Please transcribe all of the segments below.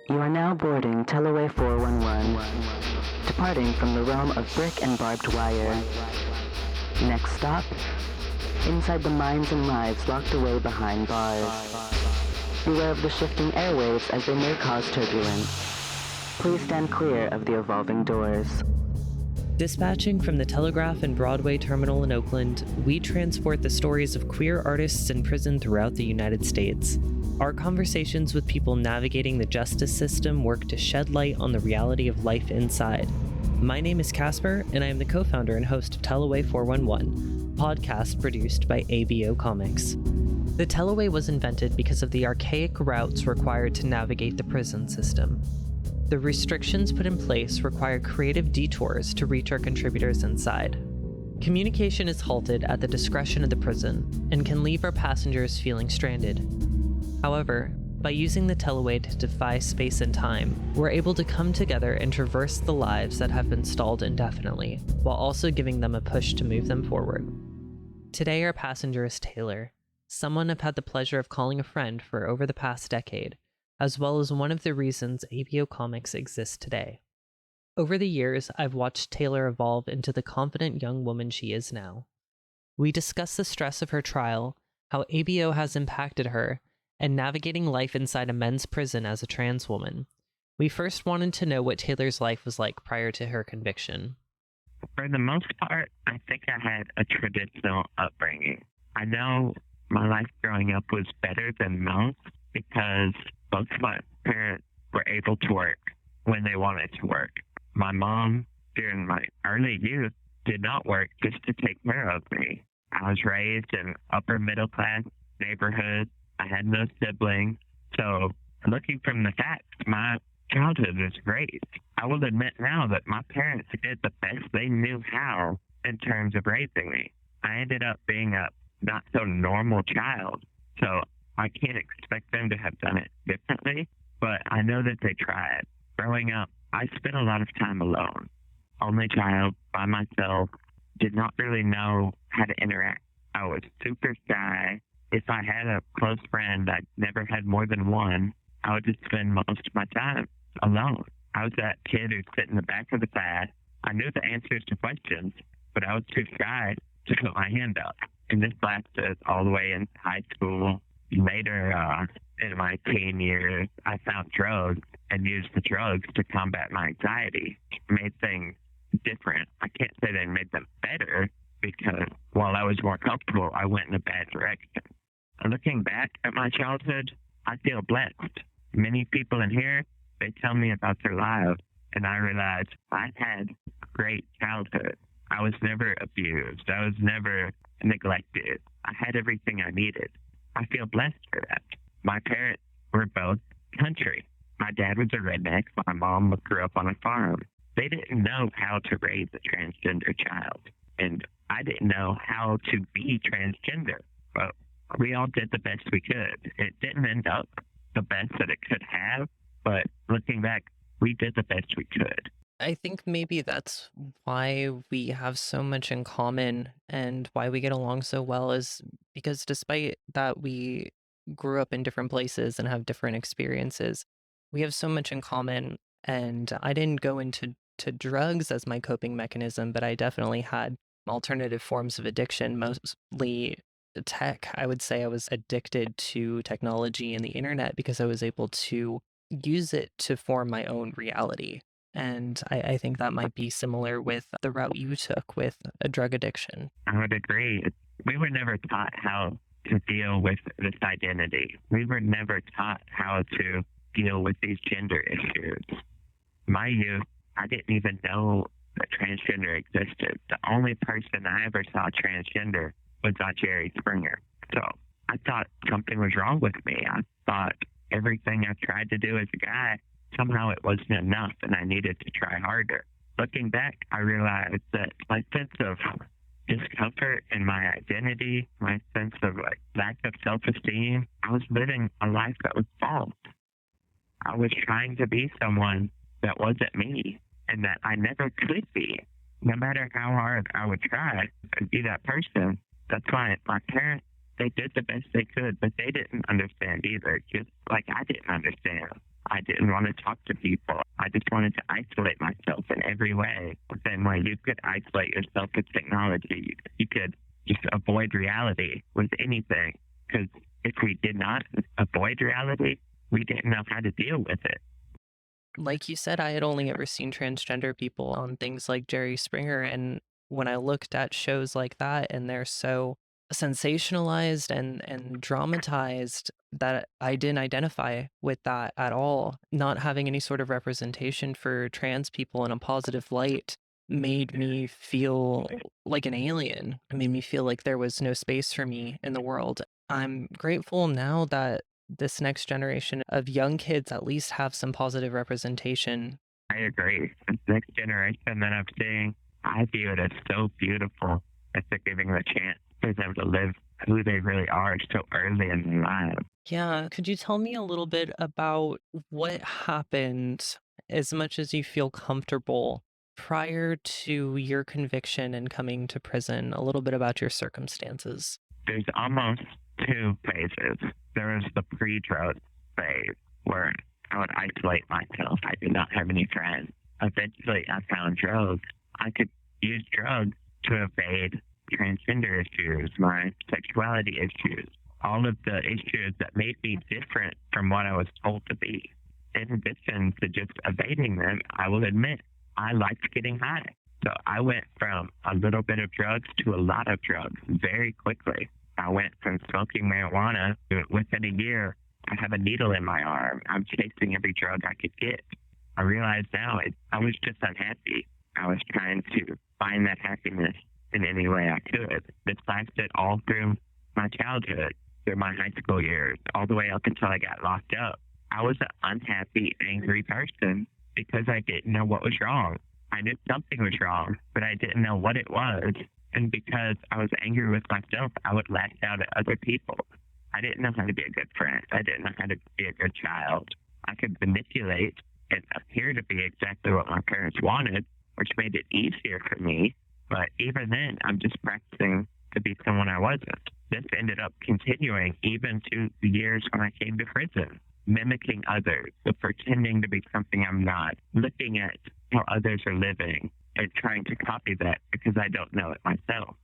You are now boarding Teleway 411, departing from the realm of brick and barbed wire. Next stop, inside the minds and lives locked away behind bars. Beware of the shifting airwaves as they may cause turbulence. Please stand clear of the evolving doors. Dispatching from the Telegraph and Broadway Terminal in Oakland, we transport the stories of queer artists in prison throughout the United States. Our conversations with people navigating the justice system work to shed light on the reality of life inside. My name is Casper, and I am the co-founder and host of Teleway 411, podcast produced by a.b.o Comics. The Teleway was invented because of the archaic routes required to navigate the prison system. The restrictions put in place require creative detours to reach our contributors inside. Communication is halted at the discretion of the prison and can leave our passengers feeling stranded. However, by using the Teleway to defy space and time, we're able to come together and traverse the lives that have been stalled indefinitely, while also giving them a push to move them forward. Today, our passenger is Taylor, someone I've had the pleasure of calling a friend for over the past decade, as well as one of the reasons a.b.o Comics exists today. Over the years, I've watched Taylor evolve into the confident young woman she is now. We discuss the stress of her trial, how a.b.o has impacted her, and navigating life inside a men's prison as a trans woman. We first wanted to know what Taylor's life was like prior to her conviction. For the most part, I think I had a traditional upbringing. I know my life growing up was better than most because both of my parents were able to work when they wanted to work. My mom, during my early youth, did not work just to take care of me. I was raised in upper middle class neighborhood. I had no siblings. So looking from the facts, my childhood was great. I will admit now that my parents did the best they knew how in terms of raising me. I ended up being a not so normal child. So I can't expect them to have done it differently, but I know that they tried. Growing up, I spent a lot of time alone. Only child, by myself, did not really know how to interact. I was super shy. If I had a close friend, I never had more than one. I would just spend most of my time alone. I was that kid who'd sit in the back of the class. I knew the answers to questions, but I was too shy to put my hand up. And this lasted all the way in high school. Later, in my teen years, I found drugs and used the drugs to combat my anxiety. It made things different. I can't say they made them better because while I was more comfortable, I went in a bad direction. Looking back at my childhood, I feel blessed. Many people in here, they tell me about their lives, and I realize I had a great childhood. I was never abused. I was never neglected. I had everything I needed. I feel blessed for that. My parents were both country. My dad was a redneck. My mom grew up on a farm. They didn't know how to raise a transgender child, and I didn't know how to be transgender. But we all did the best we could. It didn't end up the best that it could have, but looking back, we did the best we could. I think maybe that's why we have so much in common and why we get along so well, is because despite that we grew up in different places and have different experiences, we have so much in common. And I didn't go into drugs as my coping mechanism, but I definitely had alternative forms of addiction, mostly tech. I would say I was addicted to technology and the internet because I was able to use it to form my own reality. And I think that might be similar with the route you took with a drug addiction. I would agree. We were never taught how to deal with this identity. We were never taught how to deal with these gender issues. My youth, I didn't even know that transgender existed. The only person I ever saw transgender was on Jerry Springer. So I thought something was wrong with me. I thought everything I tried to do as a guy, somehow it wasn't enough and I needed to try harder. Looking back, I realized that my sense of discomfort in my identity, my sense of lack of self-esteem, I was living a life that was false. I was trying to be someone that wasn't me and that I never could be. No matter how hard I would try to be that person. That's why my parents, they did the best they could, but they didn't understand either, just like I didn't understand. I didn't want to talk to people. I just wanted to isolate myself in every way. The same way you could isolate yourself with technology. You could just avoid reality with anything. Because if we did not avoid reality, we didn't know how to deal with it. Like you said, I had only ever seen transgender people on things like Jerry Springer. And when I looked at shows like that and they're so sensationalized and dramatized, that I didn't identify with that at all. Not having any sort of representation for trans people in a positive light made me feel like an alien. It made me feel like there was no space for me in the world. I'm grateful now that this next generation of young kids at least have some positive representation. I agree. This next generation that I'm seeing, I view it as so beautiful that they're giving them a chance for them to live who they really are so early in their lives. Yeah, could you tell me a little bit about what happened, as much as you feel comfortable, prior to your conviction and coming to prison? A little bit about your circumstances. There's almost two phases. There was the pre-drug phase where I would isolate myself. I did not have any friends. Eventually, I found drugs. I could use drugs to evade transgender issues, my sexuality issues, all of the issues that made me different from what I was told to be. In addition to just evading them, I will admit I liked getting high. So I went from a little bit of drugs to a lot of drugs very quickly. I went from smoking marijuana to within a year, I have a needle in my arm. I'm chasing every drug I could get. I realized now I was just unhappy. I was trying to find that happiness in any way I could. This lasted all through my childhood, through my high school years, all the way up until I got locked up. I was an unhappy, angry person because I didn't know what was wrong. I knew something was wrong, but I didn't know what it was. And because I was angry with myself, I would lash out at other people. I didn't know how to be a good friend. I didn't know how to be a good child. I could manipulate and appear to be exactly what my parents wanted, which made it easier for me. But even then, I'm just practicing to be someone I wasn't. This ended up continuing even to the years when I came to prison, mimicking others, so pretending to be something I'm not, looking at how others are living and trying to copy that because I don't know it myself.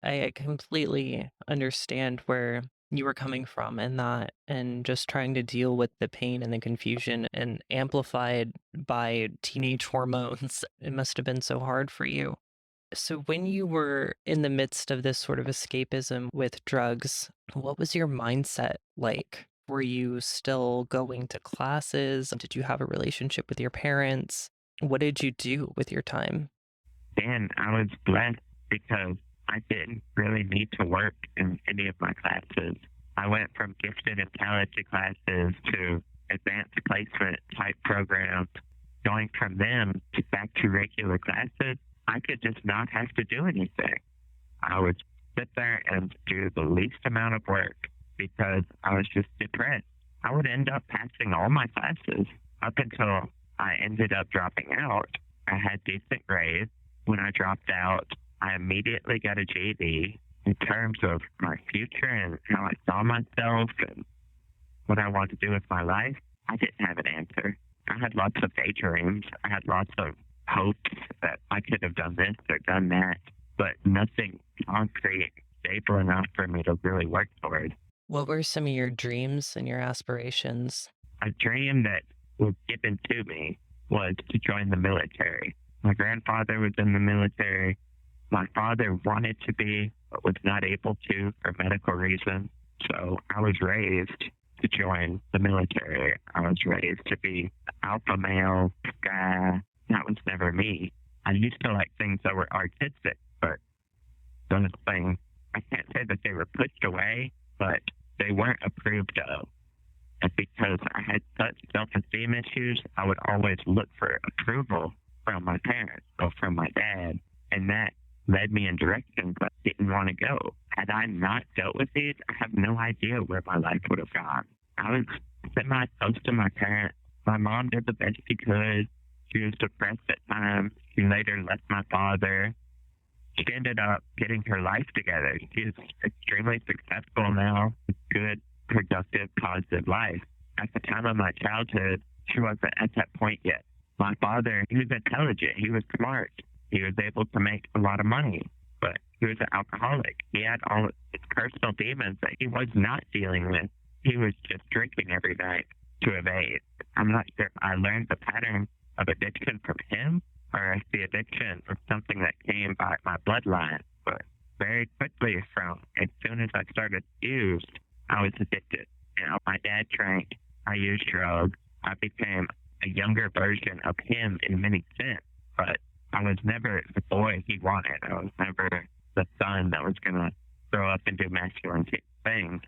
I completely understand where you were coming from in that, and just trying to deal with the pain and the confusion and amplified by teenage hormones. It must have been so hard for you. So, when you were in the midst of this sort of escapism with drugs, what was your mindset like? Were you still going to classes? Did you have a relationship with your parents? What did you do with your time? And I was blessed because I didn't really need to work in any of my classes. I went from gifted and talented classes to advanced placement type programs. Going from them to back to regular classes, I could just not have to do anything. I would sit there and do the least amount of work because I was just depressed. I would end up passing all my classes up until I ended up dropping out. I had decent grades. When I dropped out, I immediately got a GED. In terms of my future and how I saw myself and what I wanted to do with my life, I didn't have an answer. I had lots of daydreams. I had lots of hopes that I could have done this or done that, but nothing concrete, stable enough for me to really work toward. What were some of your dreams and your aspirations? A dream that was given to me was to join the military. My grandfather was in the military. My father wanted to be, but was not able to for medical reasons. So I was raised to join the military. I was raised to be alpha male guy. That was never me. I used to like things that were artistic, but those things, I can't say that they were pushed away, but they weren't approved of. And because I had such self-esteem issues, I would always look for approval from my parents or from my dad. And that led me in directions I didn't want to go. Had I not dealt with these, I have no idea where my life would have gone. I was semi-close to my parents. My mom did the best she could. She was depressed at times. She later left my father. She ended up getting her life together. She's extremely successful now. Good, productive, positive life. At the time of my childhood, she wasn't at that point yet. My father, he was intelligent. He was smart. He was able to make a lot of money, but he was an alcoholic. He had all of his personal demons that he was not dealing with. He was just drinking every night to evade. I'm not sure if I learned the pattern of addiction from him or if the addiction was something that came by my bloodline. But very quickly as soon as I started to use, I was addicted. My dad drank. I used drugs. I became a younger version of him in many sense, but I was never the boy he wanted. I was never the son that was going to grow up and do masculine things.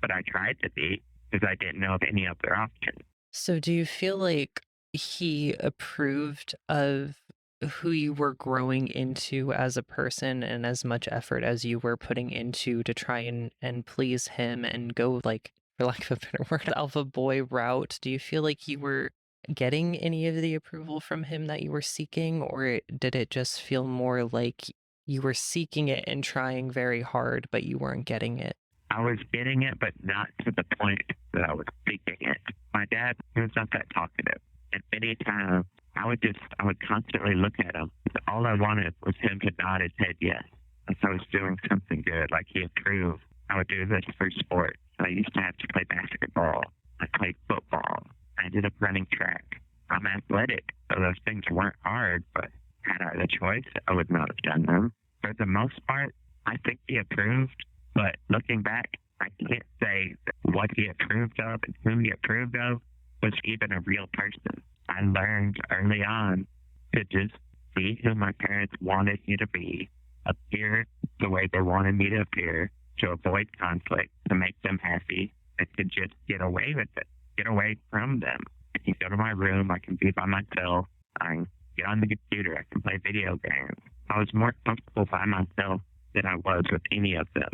But I tried to be because I didn't know of any other option. So do you feel like he approved of who you were growing into as a person and as much effort as you were putting into to try and please him and go, like, for lack of a better word, alpha boy route? Do you feel like you were getting any of the approval from him that you were seeking, or did it just feel more like you were seeking it and trying very hard, but you weren't getting it? I was getting it, but not to the point that I was seeking it. My dad, he was not that talkative. And many times, I would constantly look at him. All I wanted was him to nod his head yes. Like I was doing something good, like he approved. I would do this for sport. I used to have to play basketball. I played football. I ended up running track. I'm athletic, so those things weren't hard, but had I the choice, I would not have done them. For the most part, I think he approved, but looking back, I can't say what he approved of and who he approved of was even a real person. I learned early on to just be who my parents wanted me to be, appear the way they wanted me to appear, to avoid conflict, to make them happy, and to just get away with it, get away from them. I can go to my room, I can be by myself, I can get on the computer, I can play video games. I was more comfortable by myself than I was with any of them.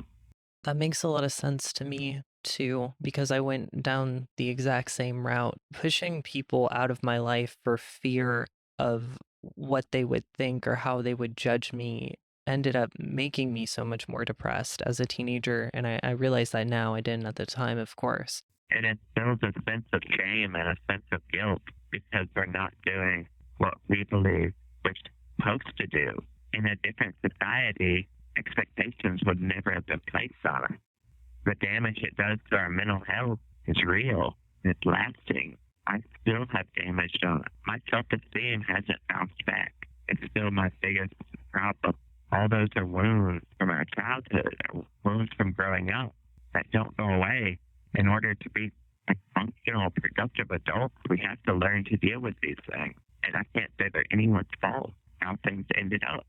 That makes a lot of sense to me too, because I went down the exact same route, pushing people out of my life for fear of what they would think or how they would judge me ended up making me so much more depressed as a teenager. And I realize that now. I didn't at the time, of course. It instills a sense of shame and a sense of guilt because we're not doing what we believe we're supposed to do. In a different society, expectations would never have been placed on us. The damage it does to our mental health is real. It's lasting. I still have damage on it. My self-esteem hasn't bounced back. It's still my biggest problem. All those are wounds from our childhood, wounds from growing up that don't go away. In order to be a functional, productive adult, we have to learn to deal with these things. And I can't say they're anyone's fault how things ended up.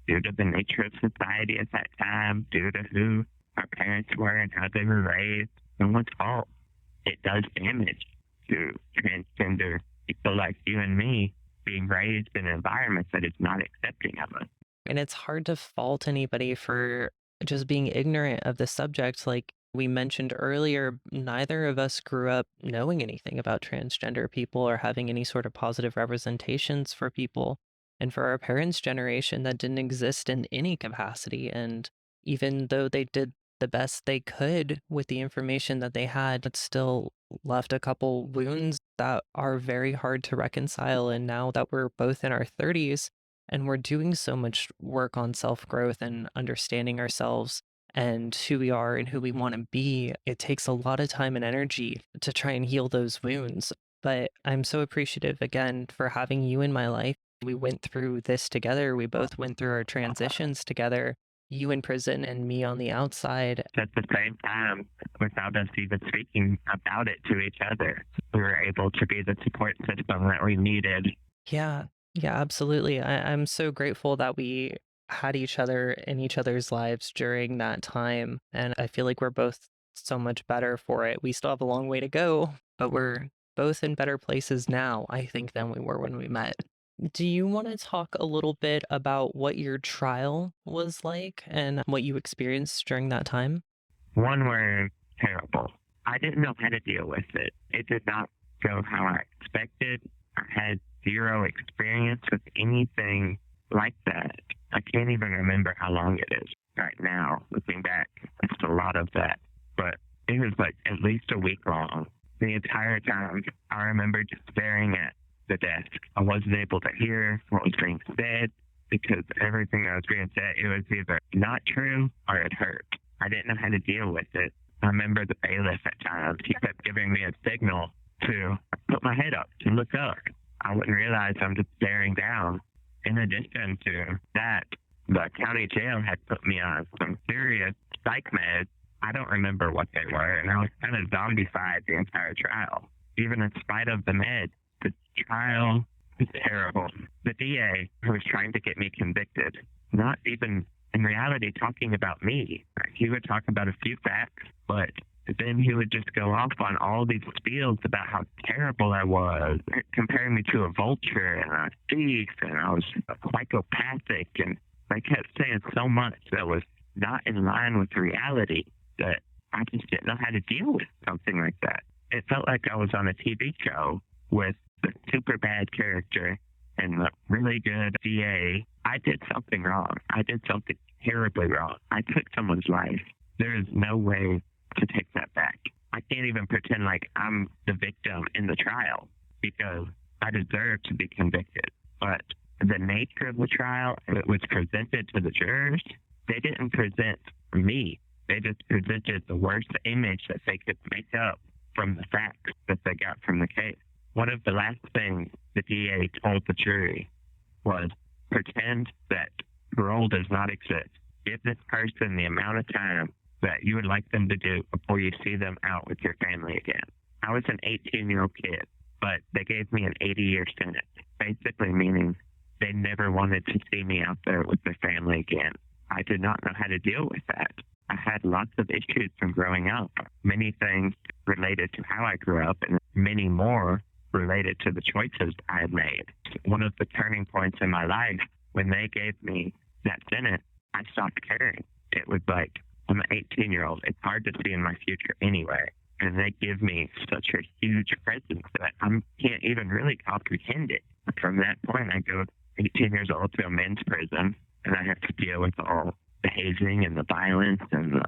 Due to the nature of society at that time, due to who our parents were and how they were raised, no one's fault. It does damage to transgender people like you and me being raised in an environment that is not accepting of us. And it's hard to fault anybody for just being ignorant of the subject. Like we mentioned earlier, neither of us grew up knowing anything about transgender people or having any sort of positive representations for people. And for our parents' generation, that didn't exist in any capacity. And even though they did the best they could with the information that they had, it still left a couple wounds that are very hard to reconcile. And now that we're both in our 30s and we're doing so much work on self-growth and understanding ourselves and who we are and who we want to be, it takes a lot of time and energy to try and heal those wounds. But I'm so appreciative again for having you in my life. We went through this together. We both went through our transitions together. You in prison and me on the outside. At the same time, without us even speaking about it to each other, we were able to be the support system that we needed. Yeah, absolutely. I'm so grateful that we had each other in each other's lives during that time. And I feel like we're both so much better for it. We still have a long way to go, but we're both in better places now, I think, than we were when we met. Do you want to talk a little bit about what your trial was like and what you experienced during that time? One word, terrible. I didn't know how to deal with it. It did not go how I expected. I had zero experience with anything like that. I can't even remember how long it is right now. Looking back, it's a lot of that. But it was like at least a week long. The entire time wrong. I remember just staring at the desk. I wasn't able to hear what was being said because everything that was being said, it was either not true or it hurt. I didn't know how to deal with it. I remember the bailiff at times. He kept giving me a signal to put my head up, to look up. I wouldn't realize I'm just staring down. In addition to that, the county jail had put me on some serious psych meds. I don't remember what they were, and I was kind of zombified the entire trial. Even in spite of the meds, the trial was terrible. The DA, who was trying to get me convicted, not even in reality talking about me. He would talk about a few facts, but then he would just go off on all these spiels about how terrible I was, comparing me to a vulture and a thief, and I was psychopathic, and they kept saying so much that was not in line with reality that I just didn't know how to deal with something like that. It felt like I was on a TV show with the super bad character and the really good DA. I did something wrong. I did something terribly wrong. I took someone's life. There is no way to take that back. I can't even pretend like I'm the victim in the trial because I deserve to be convicted. But the nature of the trial, it was presented to the jurors. They didn't present me. They just presented the worst image that they could make up from the facts that they got from the case. One of the last things the DA told the jury was, pretend that parole does not exist. Give this person the amount of time that you would like them to do before you see them out with your family again. I was an 18-year-old kid, but they gave me an 80-year sentence, basically meaning they never wanted to see me out there with their family again. I did not know how to deal with that. I had lots of issues from growing up, many things related to how I grew up, and many more related to the choices I had made. One of the turning points in my life, when they gave me that sentence, I stopped caring. It was like, I'm an 18-year-old. It's hard to see in my future anyway. And they give me such a huge presence that I can't even really comprehend it. From that point, I go 18 years old to a men's prison, and I have to deal with all the hazing and the violence and the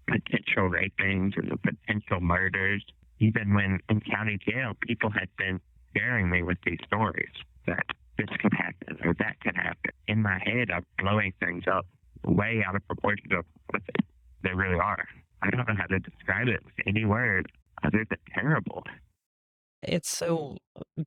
potential rapings and the potential murders. Even when in county jail, people had been scaring me with these stories that this could happen or that could happen. In my head, I'm blowing things up way out of proportion to what they really are. I don't know how to describe it with any word other than terrible. It's so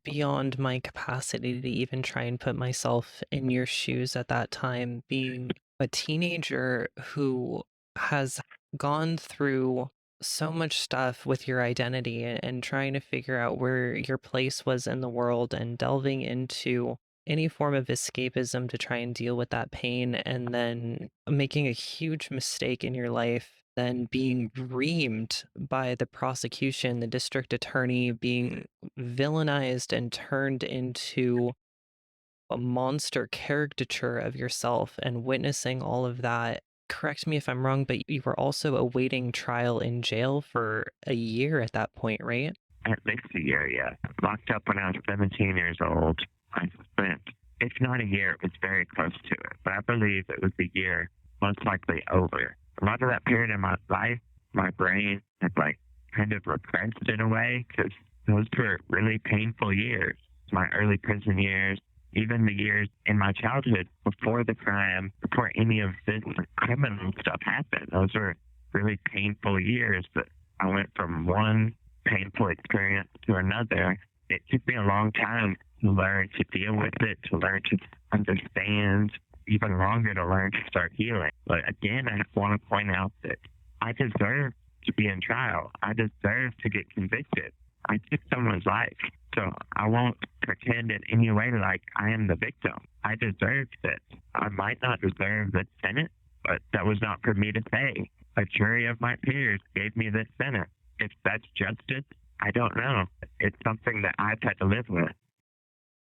beyond my capacity to even try and put myself in your shoes at that time, being a teenager who has gone through so much stuff with your identity and trying to figure out where your place was in the world and delving into any form of escapism to try and deal with that pain, and then making a huge mistake in your life, then being reamed by the prosecution, the district attorney, being villainized and turned into a monster caricature of yourself, and witnessing all of that. Correct me if I'm wrong, but you were also awaiting trial in jail for a year at that point, right? At least a year, yeah. Locked up when I was 17 years old. I spent, if not a year, it was very close to it. But I believe it was a year, most likely over. A lot of that period in my life, my brain had kind of regressed in a way because those were really painful years. My early prison years, even the years in my childhood before the crime, before any of this criminal stuff happened. Those were really painful years that I went from one painful experience to another. It took me a long time to learn to deal with it, to learn to understand, even longer to learn to start healing. But again, I want to point out that I deserve to be in trial. I deserve to get convicted. I took someone's life, so I won't pretend in any way like I am the victim. I deserved it. I might not deserve the sentence, but that was not for me to say. A jury of my peers gave me this sentence. If that's justice, I don't know. It's something that I've had to live with.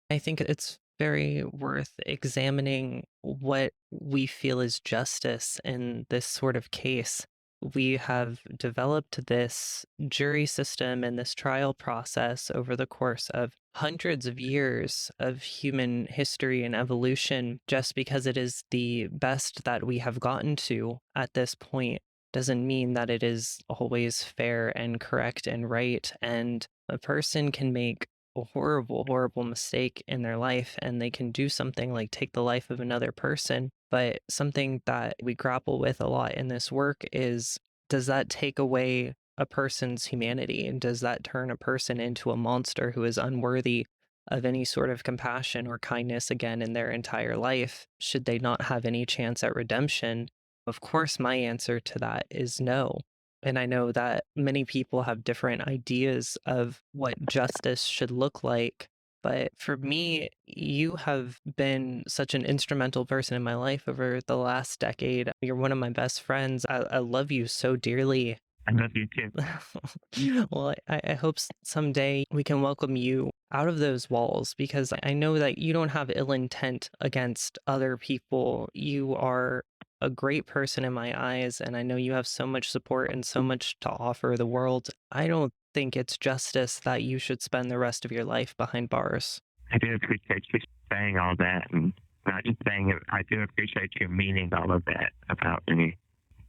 I think it's very worth examining what we feel is justice in this sort of case. We have developed this jury system and this trial process over the course of hundreds of years of human history and evolution, just because it is the best that we have gotten to at this point. doesn't mean that it is always fair and correct and right. And a person can make a horrible, horrible mistake in their life, and they can do something like take the life of another person. But something that we grapple with a lot in this work is, does that take away a person's humanity? And does that turn a person into a monster who is unworthy of any sort of compassion or kindness again in their entire life? Should they not have any chance at redemption? Of course, my answer to that is no. And I know that many people have different ideas of what justice should look like. But for me, you have been such an instrumental person in my life over the last decade. You're one of my best friends. I love you so dearly. I love you too. Well, I hope someday we can welcome you out of those walls, because I know that you don't have ill intent against other people. You are a great person in my eyes, and I know you have so much support and so much to offer the world. I don't think it's justice that you should spend the rest of your life behind bars. I do appreciate you saying all that, and not just saying it, I do appreciate you meaning all of that about me.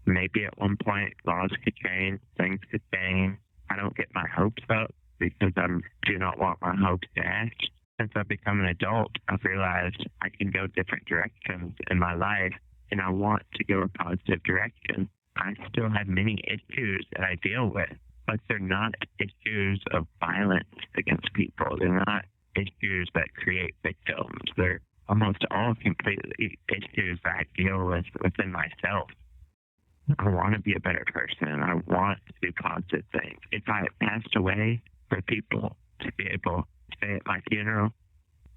Maybe at one point laws could change, things could change. I don't get my hopes up because I do not want my hopes dashed. Since I've become an adult, I've realized I can go different directions in my life, and I want to go a positive direction. I still have many issues that I deal with, but they're not issues of violence against people. They're not issues that create victims. They're almost all completely issues that I deal with within myself. I want to be a better person. I want to do positive things. If I passed away, for people to be able to say at my funeral,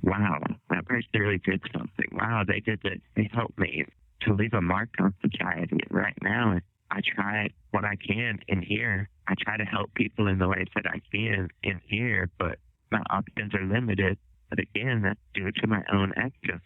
wow, that person really did something. Wow, they did it. They helped me to leave a mark on society. Right now, I try what I can in here. I try to help people in the ways that I can in here, but my options are limited. But again, that's due to my own actions.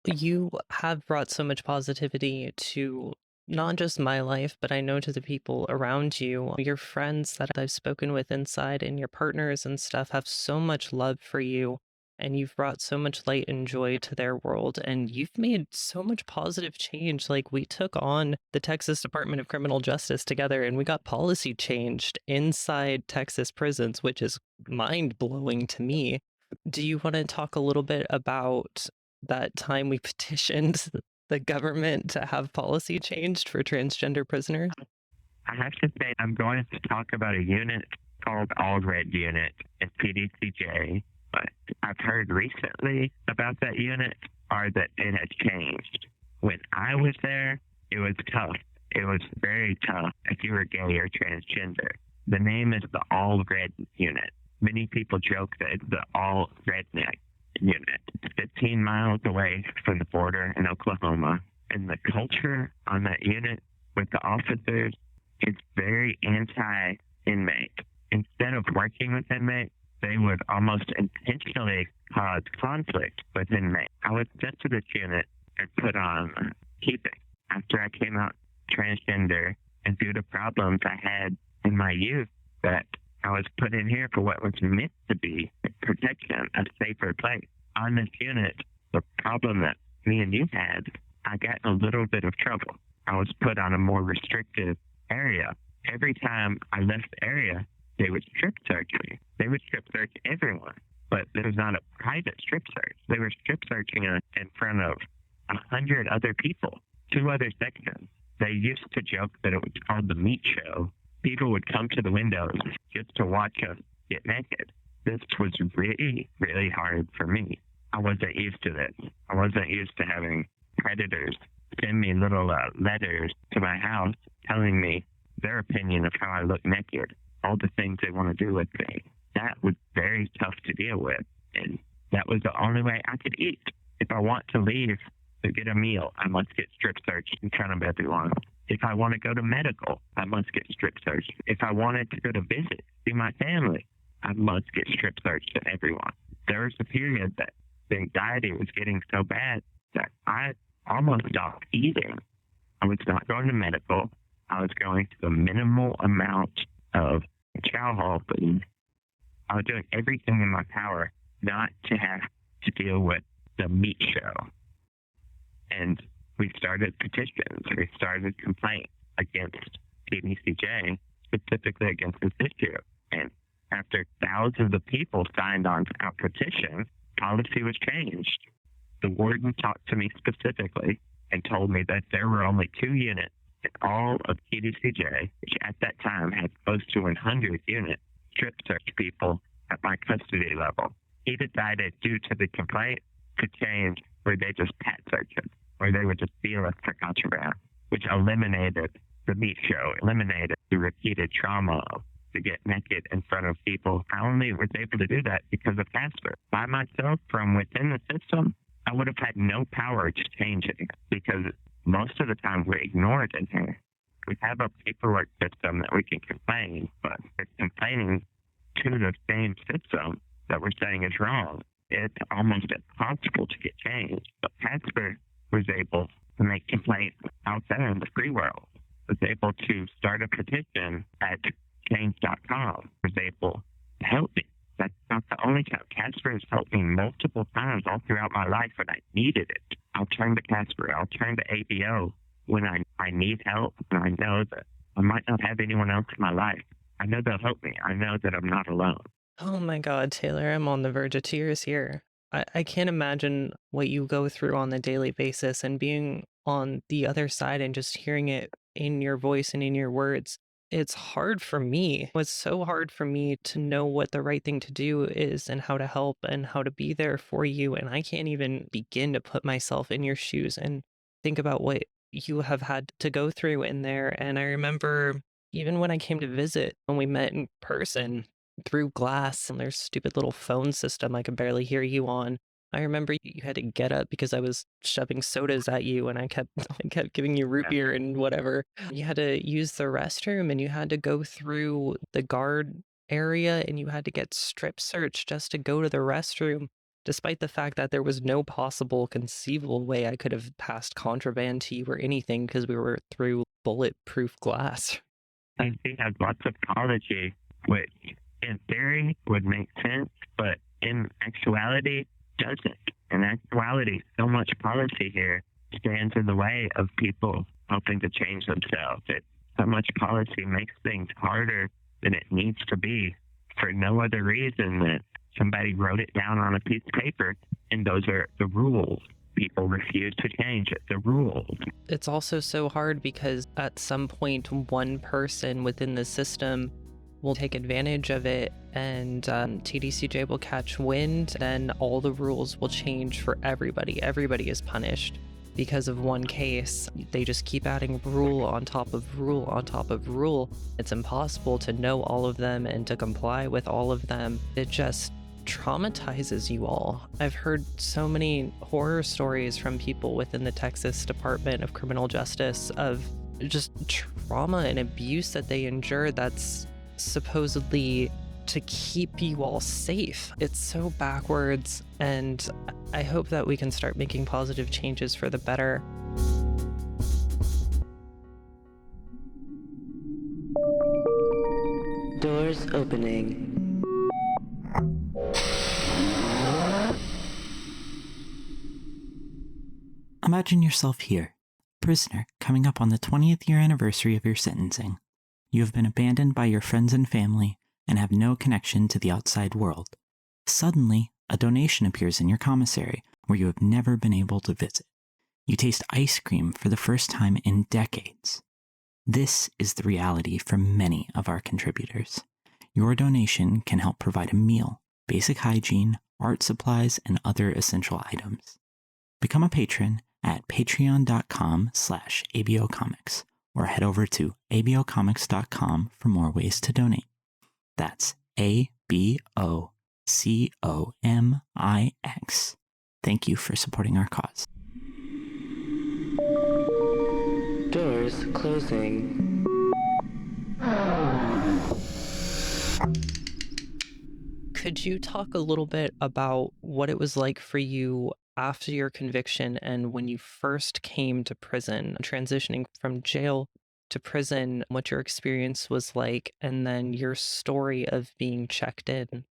You have brought so much positivity to not just my life, but I know to the people around you. Your friends that I've spoken with inside and your partners and stuff have so much love for you, and you've brought so much light and joy to their world, and you've made so much positive change. Like, we took on the Texas Department of Criminal Justice together, and we got policy changed inside Texas prisons, which is mind-blowing to me. Do you want to talk a little bit about that time we petitioned the government to have policy changed for transgender prisoners? I have to say, I'm going to talk about a unit called All Red Unit in PDCJ. But I've heard recently about that unit are that it has changed. When I was there, it was tough. It was very tough if you were gay or transgender. The name is the All Red Unit. Many people joke that it's the All Redneck Unit. It's 15 miles away from the border in Oklahoma. And the culture on that unit with the officers is very anti-inmate. Instead of working with inmates, they would almost intentionally cause conflict with inmates. I was sent to this unit and put on keeping after I came out transgender, and due to problems I had in my youth, that I was put in here for what was meant to be protection, a safer place. On this unit, the problem that me and you had, I got in a little bit of trouble. I was put on a more restrictive area. Every time I left the area, they would strip search me. They would strip search everyone, but it was not a private strip search. They were strip searching us in front of 100 other people, 2 other sections. They used to joke that it was called the meat show. People would come to the windows just to watch us get naked. This was really, really hard for me. I wasn't used to this. I wasn't used to having predators send me little letters to my house telling me their opinion of how I look naked, all the things they want to do with me. That was very tough to deal with, and that was the only way I could eat. If I want to leave to get a meal, I must get strip searched in front of everyone. If I want to go to medical, I must get strip searched. If I wanted to go to visit, see my family, I must get strip searched to everyone. There was a period that the anxiety was getting so bad that I almost stopped eating. I was not going to medical. I was going to a minimal amount of chow hall food. I was doing everything in my power not to have to deal with the meat show. And we started petitions. We started complaints. against TDCJ, specifically against this issue. And after thousands of people signed on our petition, policy was changed. The warden talked to me specifically and told me that there were only 2 units in all of TDCJ, which at that time had close to 100 units, strip search people at my custody level. He decided, due to the complaint, to change where they just pat search us, where they would just feel us for contraband, which eliminated the meat show, eliminated the repeated trauma to get naked in front of people. I only was able to do that because of Casper. By myself, from within the system, I would have had no power to change it because most of the time we ignore it in here. We have a paperwork system that we can complain, but it's complaining to the same system that we're saying is wrong. It's almost impossible to get changed. But Casper was able to make complaints out there in the free world, was able to start a petition at change.com, was able to help me. That's not the only time. Casper has helped me multiple times all throughout my life when I needed it. I'll turn to Casper. I'll turn to a.b.o. when I need help, and I know that I might not have anyone else in my life. I know they'll help me. I know that I'm not alone. Oh my God, Taylor, I'm on the verge of tears here. I can't imagine what you go through on a daily basis, and being on the other side and just hearing it in your voice and in your words. It's hard for me. It's so hard for me to know what the right thing to do is and how to help and how to be there for you. And I can't even begin to put myself in your shoes and think about what you have had to go through in there. And I remember even when I came to visit, when we met in person through glass and their stupid little phone system I could barely hear you on. I remember you had to get up because I was shoving sodas at you and I kept giving you root beer and whatever. You had to use the restroom and you had to go through the guard area and you had to get strip searched just to go to the restroom, despite the fact that there was no possible conceivable way I could have passed contraband to you or anything because we were through bulletproof glass. I think has lots of policy, which in theory would make sense, but in actuality doesn't. In actuality, so much policy here stands in the way of people hoping to change themselves. So much policy makes things harder than it needs to be for no other reason than somebody wrote it down on a piece of paper, and those are the rules. People refuse to change it. The rules. It's also so hard because at some point, one person within the system will take advantage of it and TDCJ will catch wind, then all the rules will change for everybody. Everybody is punished because of one case. They just keep adding rule on top of rule on top of rule. It's impossible to know all of them and to comply with all of them. It just traumatizes you all. I've heard so many horror stories from people within the Texas Department of Criminal Justice of just trauma and abuse that they endure that's supposedly to keep you all safe. It's so backwards, and I hope that we can start making positive changes for the better. Doors opening. Imagine yourself here, prisoner, coming up on the 20th year anniversary of your sentencing. You have been abandoned by your friends and family and have no connection to the outside world. Suddenly, a donation appears in your commissary where you have never been able to visit. You taste ice cream for the first time in decades. This is the reality for many of our contributors. Your donation can help provide a meal, basic hygiene, art supplies, and other essential items. Become a patron at patreon.com/a.b.o comics or head over to a.b.o comics.com for more ways to donate. That's a.b.o.c.o.m.i.x. Thank you for supporting our cause. Doors closing. Could you talk a little bit about what it was like for you after your conviction and when you first came to prison, transitioning from jail to prison, what your experience was like, and then your story of being checked in?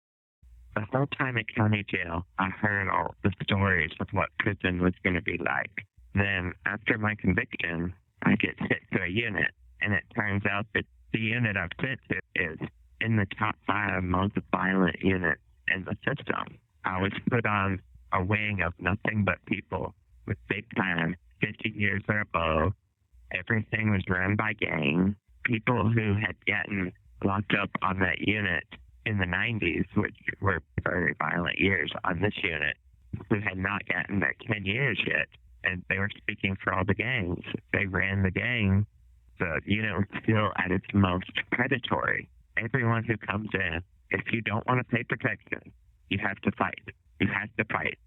The whole time at county jail, I heard all the stories of what prison was going to be like. Then, after my conviction, I get sent to a unit, And it turns out that the unit I've sent to is in the top 5 most violent units in the system. I was put on a wing of nothing but people with big time, 50 years or above. Everything was run by gangs. People who had gotten locked up on that unit in the 90s, which were very violent years on this unit, who had not gotten their 10 years yet. And they were speaking for all the gangs. They ran the gang. The unit was still at its most predatory. Everyone who comes in, if you don't want to pay protection, you have to fight. You have to fight.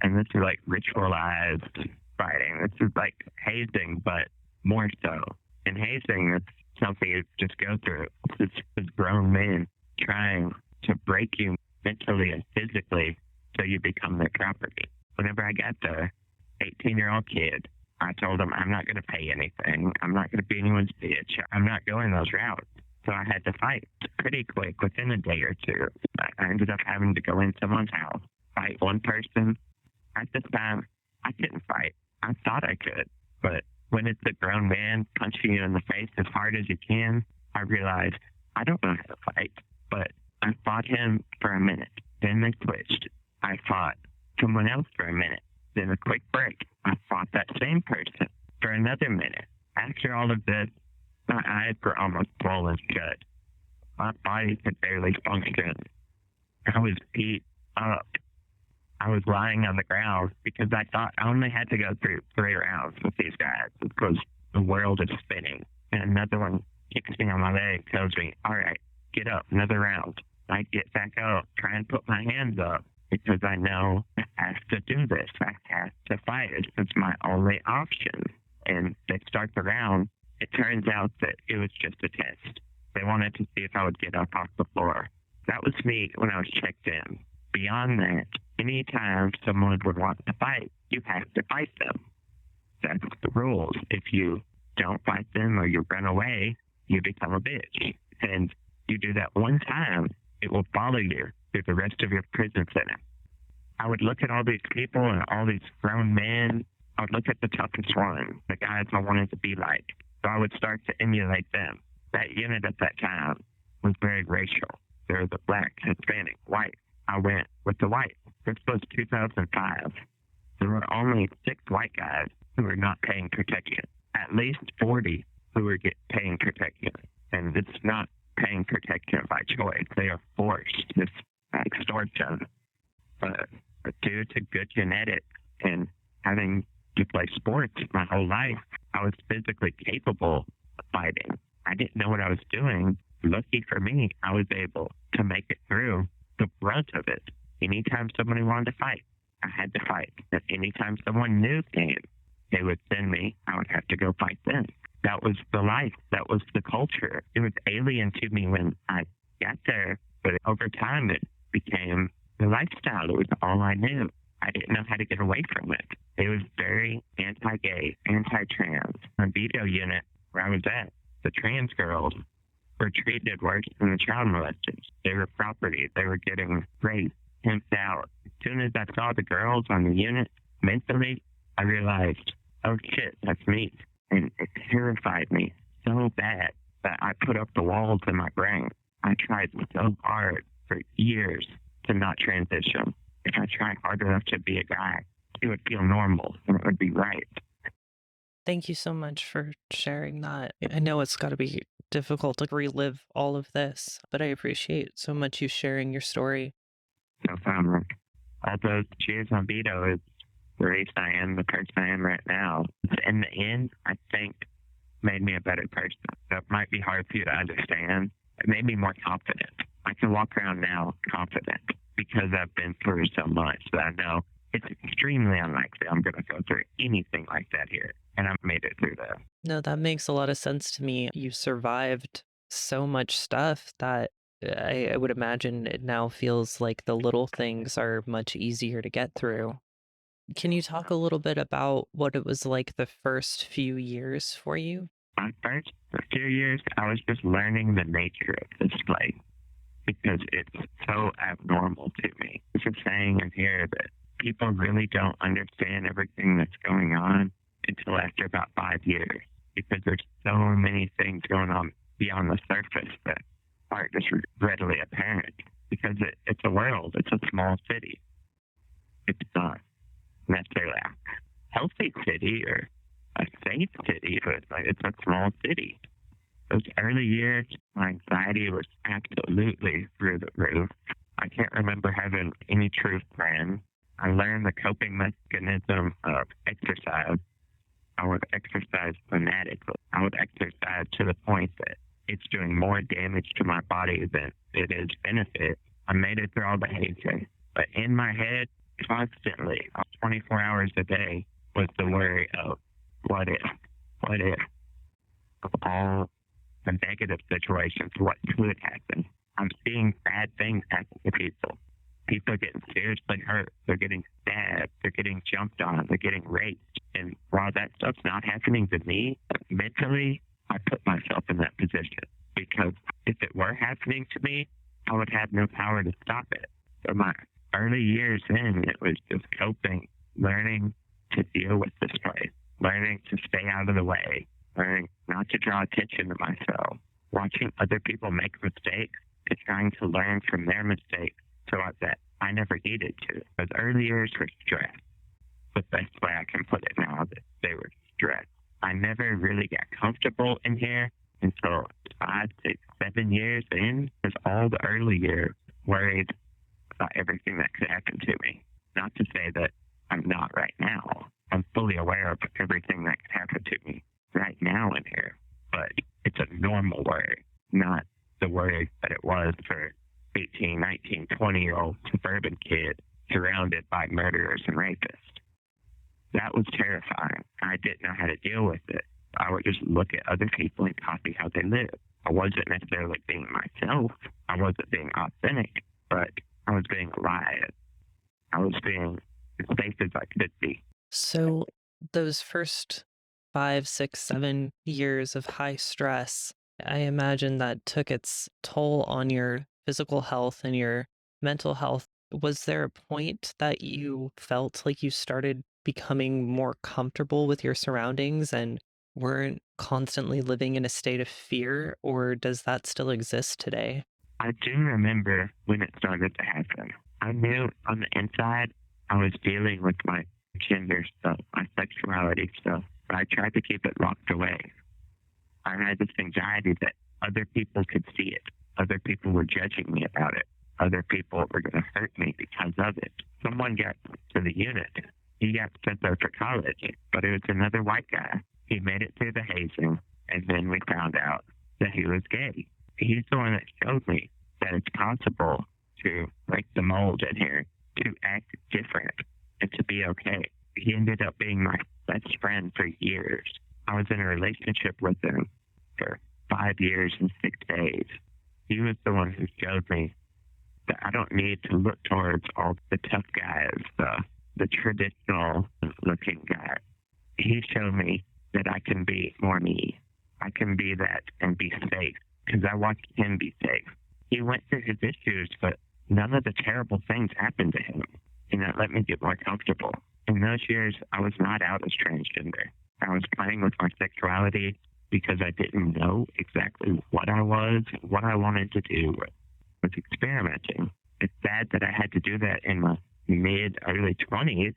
And this is like ritualized fighting. This is like hazing, but more so. In hazing, it's something you just go through. It's grown men trying to break you mentally and physically so you become their property. Whenever I got the 18-year-old kid, I told him, I'm not going to pay anything. I'm not going to be anyone's bitch. I'm not going those routes. So I had to fight pretty quick, within a day or two. I ended up having to go in someone's house, fight one person. At this time, I couldn't fight. I thought I could. But when it's a grown man punching you in the face as hard as you can, I realized I don't know how to fight. But I fought him for a minute. Then they switched. I fought someone else for a minute. Then a quick break. I fought that same person for another minute. After all of this, my eyes were almost swollen shut. My body could barely function. I was beat up. I was lying on the ground because I thought I only had to go through 3 rounds with these guys because the world is spinning. And another one kicks me on my leg, tells me, all right, get up, another round. I get back up, try and put my hands up because I know I have to do this. I have to fight. It's my only option. And they start the round. It turns out that it was just a test. They wanted to see if I would get up off the floor. That was me when I was checked in. Beyond that, anytime someone would want to fight, you have to fight them. That's the rules. If you don't fight them or you run away, you become a bitch. And you do that one time, it will follow you through the rest of your prison sentence. I would look at all these people and all these grown men. I would look at the toughest one, the guys I wanted to be like. So I would start to emulate them. That unit at that time was very racial. There was a black, Hispanic, white. I went with the white. This was 2005. There were only 6 white guys who were not paying protection. At least 40 who were paying protection. And it's not paying protection by choice. They are forced. It's extortion. But due to good genetics and having to play sports my whole life, I was physically capable of fighting. I didn't know what I was doing. Lucky for me, I was able to make it through the brunt of it. Anytime somebody wanted to fight, I had to fight. And anytime someone new came, they would send me, I would have to go fight them. That was the life. That was the culture. It was alien to me when I got there, but over time it became the lifestyle. It was all I knew. I didn't know how to get away from it. It was very anti-gay, anti-trans. On a.b.o unit where I was at, the trans girls were treated worse than the child molesters. They were property. They were getting raped, pimped out. As soon as I saw the girls on the unit, mentally, I realized, oh shit, that's me. And it terrified me so bad that I put up the walls in my brain. I tried so hard for years to not transition. If I tried hard enough to be a guy, it would feel normal and it would be right. Thank you so much for sharing that. I know it's got to be difficult to relive all of this, but I appreciate so much you sharing your story. No problem. All those cheers on a.b.o is the reason I am the person I am right now. In the end, I think made me a better person. That might be hard for you to understand. It made me more confident. I can walk around now confident because I've been through so much that I know it's extremely unlikely I'm going to go through anything like that here. And I've made it through that. No, that makes a lot of sense to me. You survived so much stuff that I would imagine it now feels like the little things are much easier to get through. Can you talk a little bit about what it was like the first few years for you? My first few years, I was just learning the nature of this place because it's so abnormal to me. There's a saying in here that people really don't understand everything that's going on until after about 5 years because there's so things going on beyond the surface that aren't just readily apparent, because it's a world. It's a small city. It's not necessarily a healthy city or a safe city, but it's a small city. Those early years, my anxiety was absolutely through the roof. I can't remember having any true friends. I learned the coping mechanism of exercise. I would exercise fanatically. I would exercise to the point that it's doing more damage to my body than it is benefit. I made it through all the hazing, but in my head, constantly, 24 hours a day, was the worry of what if, of all the negative situations, what could happen. I'm seeing bad things happen to people. People are getting seriously hurt. They're getting stabbed. They're getting jumped on. They're getting raped. And while that stuff's not happening to me, mentally, I put myself in that position. Because if it were happening to me, I would have no power to stop it. So my early years in, it was just coping, learning to deal with this place, learning to stay out of the way, learning not to draw attention to myself, watching other people make mistakes and trying to learn from their mistakes so that I never needed to. Those early years were stress. The best way I can put it now, that they were stress. I never really got comfortable in here until 5, 6, 7 years in, because all the early years worried about everything that could happen to me. Not to say that I'm not right now. I'm fully aware of everything that could happen to me right now in here, but it's a normal worry, not the worry that it was for 18, 19, 20-year-old suburban kid surrounded by murderers and rapists. That was terrifying. I didn't know how to deal with it. I would just look at other people and copy how they live. I wasn't necessarily being myself. I wasn't being authentic, but I was being alive. I was being as safe as I could be. So those first 5, 6, 7 years of high stress, I imagine that took its toll on your physical health and your mental health. Was there a point that you felt like you started becoming more comfortable with your surroundings and weren't constantly living in a state of fear, or does that still exist today? I do remember when it started to happen. I knew on the inside I was dealing with my gender stuff, my sexuality stuff, but I tried to keep it locked away. I had this anxiety that other people could see it. Other people were judging me about it. Other people were going to hurt me because of it. Someone got to the unit. He got sent there for college, but it was another white guy. He made it through the hazing, and then we found out that he was gay. He's the one that showed me that it's possible to break the mold in here, to act different, and to be okay. He ended up being my best friend for years. I was in a relationship with him for 5 years and 6 days. He was the one who showed me that I don't need to look towards all the tough guys, the traditional looking guy. He showed me that I can be more me. I can be that and be safe, because I watched him be safe. He went through his issues, but none of the terrible things happened to him, and that let me get more comfortable. In those years, I was not out as transgender. I was playing with my sexuality because I didn't know exactly what I was, what I wanted to do. I was experimenting. It's sad that I had to do that in my mid-early 20s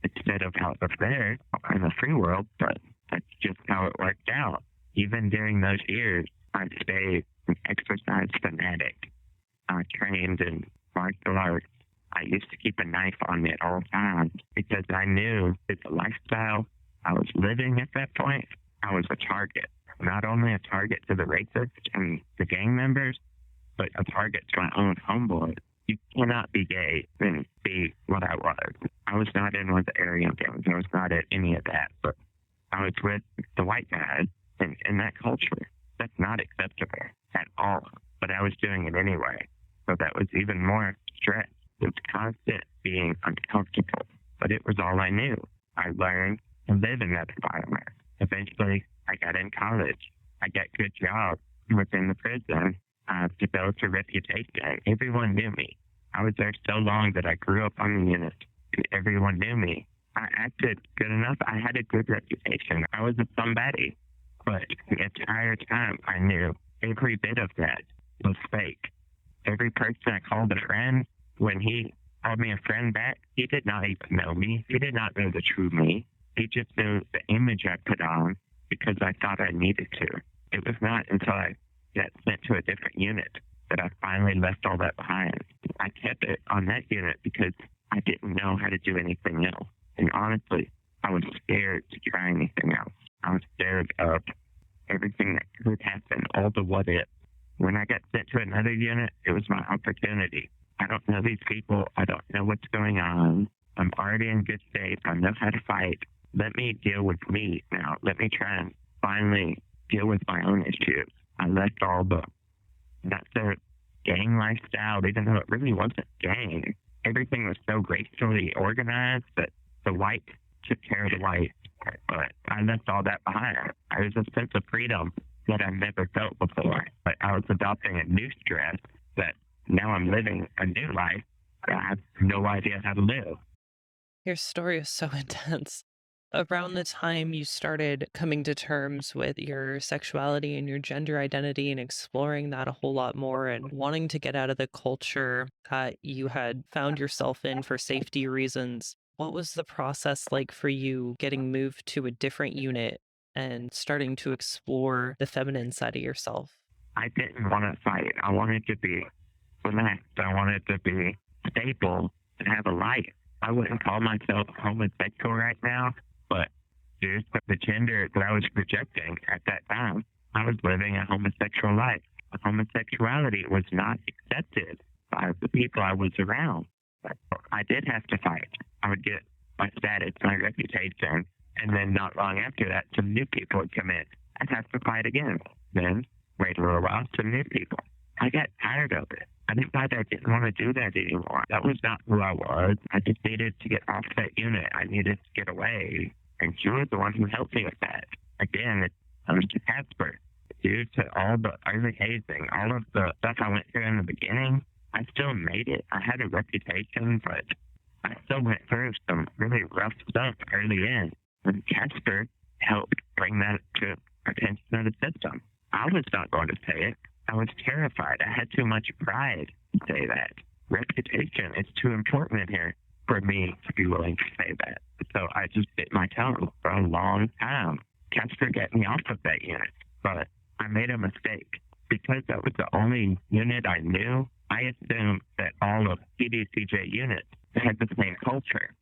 instead of out there in the free world, but that's just how it worked out. Even during those years, I stayed an exercise fanatic. I trained in martial arts. I used to keep a knife on me at all times because I knew that the lifestyle I was living at that point, I was a target. Not only a target to the rapists and the gang members, but a target to my own homeboys. You cannot be gay and be what I was. I was not in with the Aryan gangs. I was not at any of that, but I was with the white guys and in that culture. That's not acceptable at all, but I was doing it anyway. So that was even more stress. It was constant being uncomfortable, but it was all I knew. I learned to live in that environment. Eventually, I got in college. I got good jobs within the prison. I developed a reputation. Everyone knew me. I was there so long that I grew up on the unit, and everyone knew me. I acted good enough. I had a good reputation. I was a somebody. But the entire time, I knew every bit of that was fake. Every person I called a friend, when he called me a friend back, he did not even know me. He did not know the true me. He just knew the image I put on because I thought I needed to. It was not until I got sent to a different unit that I finally left all that behind. I kept it on that unit because I didn't know how to do anything else. And honestly, I was scared to try anything else. I was scared of everything that could happen, all the what ifs. When I got sent to another unit, it was my opportunity. I don't know these people. I don't know what's going on. I'm already in good shape. I know how to fight. Let me deal with me now. Let me try and finally deal with my own issues. I left all the, not the gang lifestyle, even though it really wasn't gang. Everything was so racially organized that the white took care of the white. But I left all that behind. There was a sense of freedom that I never felt before. But I was adopting a new stress that now I'm living a new life. I have no idea how to live. Your story is so intense. Around the time you started coming to terms with your sexuality and your gender identity and exploring that a whole lot more and wanting to get out of the culture that you had found yourself in for safety reasons, what was the process like for you getting moved to a different unit and starting to explore the feminine side of yourself? I didn't want to fight. I wanted to be relaxed. I wanted to be stable and have a life. I wouldn't call myself homosexual right now, but due to the gender that I was projecting at that time, I was living a homosexual life. Homosexuality was not accepted by the people I was around. But I did have to fight. I would get my status, my reputation, and then not long after that, some new people would come in. I'd have to fight again. Then, wait a little while, some new people. I got tired of it. I didn't want to do that anymore. That was not who I was. I just needed to get off that unit. I needed to get away. And she was the one who helped me with that. Again, it comes to Casper. Due to all the early hazing, all of the stuff I went through in the beginning, I still made it. I had a reputation, but I still went through some really rough stuff early in. And Casper helped bring that to attention of the system. I was not going to say it. I was terrified. I had too much pride to say that. Reputation is too important in here for me to be willing to say that. So I just bit my tongue for a long time. Casper got me off of that unit, but I made a mistake. Because that was the only unit I knew, I assumed that all of PDCJ units had the same culture.